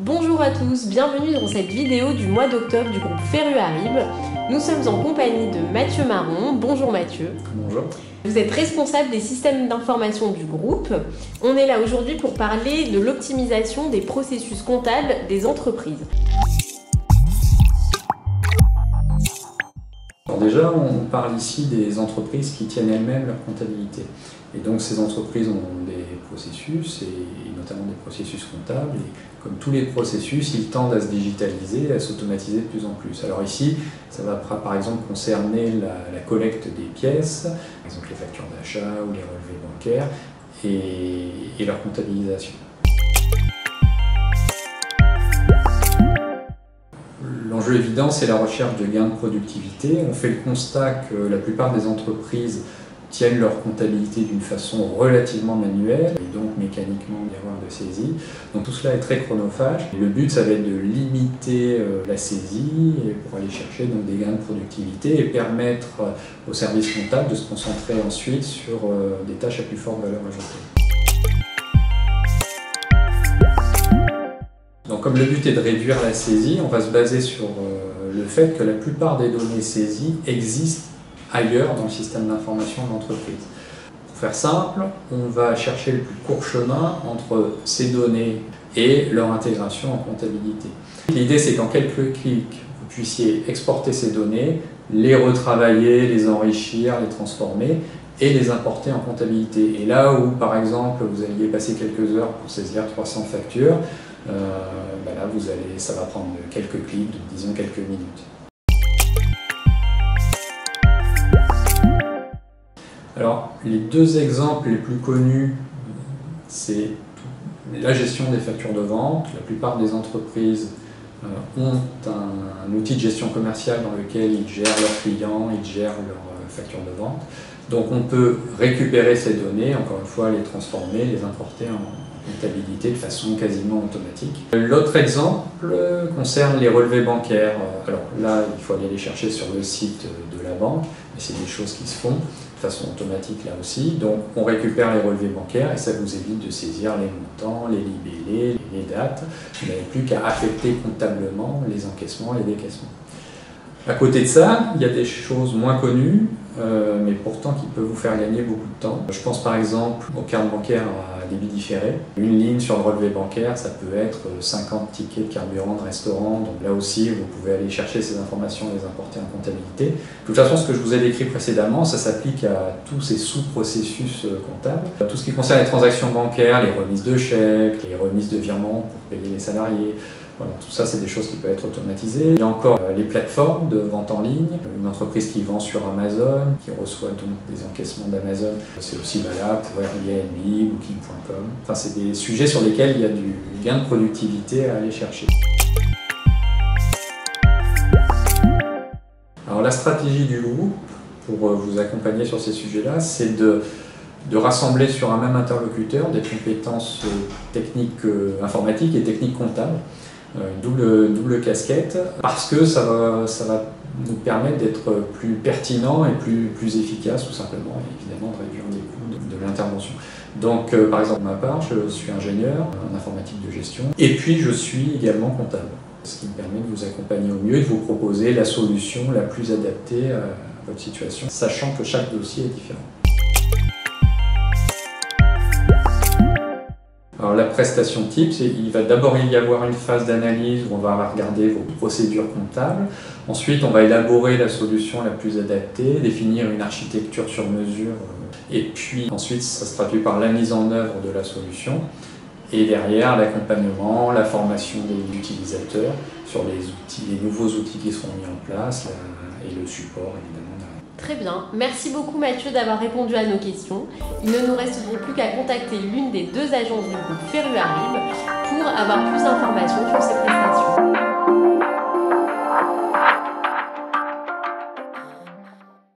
Bonjour à tous, bienvenue dans cette vidéo du mois d'octobre du groupe Ferruarib. Nous sommes en compagnie de Mathieu Marron. Bonjour Mathieu. Bonjour. Vous êtes responsable des systèmes d'information du groupe. On est là aujourd'hui pour parler de l'optimisation des processus comptables des entreprises. Alors déjà, on parle ici des entreprises qui tiennent elles-mêmes leur comptabilité. Et donc ces entreprises ont des processus, et notamment des processus comptables. Et comme tous les processus, ils tendent à se digitaliser, à s'automatiser de plus en plus. Alors ici, ça va par exemple concerner la collecte des pièces, par exemple les factures d'achat ou les relevés bancaires, et leur comptabilisation. L'enjeu évident, c'est la recherche de gains de productivité. On fait le constat que la plupart des entreprises tiennent leur comptabilité d'une façon relativement manuelle et donc mécaniquement d'erreurs de saisie. Donc tout cela est très chronophage. Le but, ça va être de limiter la saisie et pour aller chercher donc, des gains de productivité et permettre aux services comptables de se concentrer ensuite sur des tâches à plus forte valeur ajoutée. Donc, comme le but est de réduire la saisie, on va se baser sur le fait que la plupart des données saisies existent ailleurs dans le système d'information de l'entreprise. Pour faire simple, on va chercher le plus court chemin entre ces données et leur intégration en comptabilité. L'idée, c'est qu'en quelques clics, vous puissiez exporter ces données, les retravailler, les enrichir, les transformer et les importer en comptabilité. Et là où, par exemple, vous alliez passer quelques heures pour saisir 300 factures, là, ça va prendre quelques clics, disons quelques minutes. Alors, les deux exemples les plus connus, c'est la gestion des factures de vente. La plupart des entreprises ont un outil de gestion commerciale dans lequel ils gèrent leurs clients, ils gèrent leurs factures de vente. Donc on peut récupérer ces données, encore une fois, les transformer, les importer en comptabilité de façon quasiment automatique. L'autre exemple concerne les relevés bancaires. Alors là, il faut aller les chercher sur le site de la banque, mais c'est des choses qui se font de façon automatique là aussi. Donc on récupère les relevés bancaires et ça vous évite de saisir les montants, les libellés, les dates. Vous n'avez plus qu'à affecter comptablement les encaissements et les décaissements. À côté de ça, il y a des choses moins connues, mais pourtant qui peuvent vous faire gagner beaucoup de temps. Je pense par exemple aux cartes bancaires à débit différé. Une ligne sur le relevé bancaire, ça peut être 50 tickets de carburant de restaurant. Donc là aussi, vous pouvez aller chercher ces informations et les importer en comptabilité. De toute façon, ce que je vous ai décrit précédemment, ça s'applique à tous ces sous-processus comptables. Tout ce qui concerne les transactions bancaires, les remises de chèques, les remises de virements pour payer les salariés, voilà, tout ça, c'est des choses qui peuvent être automatisées. Il y a encore les plateformes de vente en ligne. Une entreprise qui vend sur Amazon, qui reçoit donc des encaissements d'Amazon. C'est aussi valable pour Airbnb, Booking.com. Enfin, c'est des sujets sur lesquels il y a du gain de productivité à aller chercher. Alors, la stratégie du groupe, pour vous accompagner sur ces sujets-là, c'est de rassembler sur un même interlocuteur des compétences techniques informatiques et techniques comptables. Double casquette, parce que ça va nous permettre d'être plus pertinent et plus efficace, tout simplement, et évidemment de réduire les coûts de l'intervention. Donc, par exemple, pour ma part, je suis ingénieur en informatique de gestion, et puis je suis également comptable, ce qui me permet de vous accompagner au mieux et de vous proposer la solution la plus adaptée à votre situation, sachant que chaque dossier est différent. Alors la prestation type, il va d'abord y avoir une phase d'analyse où on va regarder vos procédures comptables. Ensuite, on va élaborer la solution la plus adaptée, définir une architecture sur mesure. Et puis ensuite, ça se traduit par la mise en œuvre de la solution. Et derrière, l'accompagnement, la formation des utilisateurs sur les nouveaux outils qui seront mis en place et le support évidemment. Très bien, merci beaucoup Mathieu d'avoir répondu à nos questions. Il ne nous reste donc plus qu'à contacter l'une des deux agences du groupe Ferruarib pour avoir plus d'informations sur ces prestations.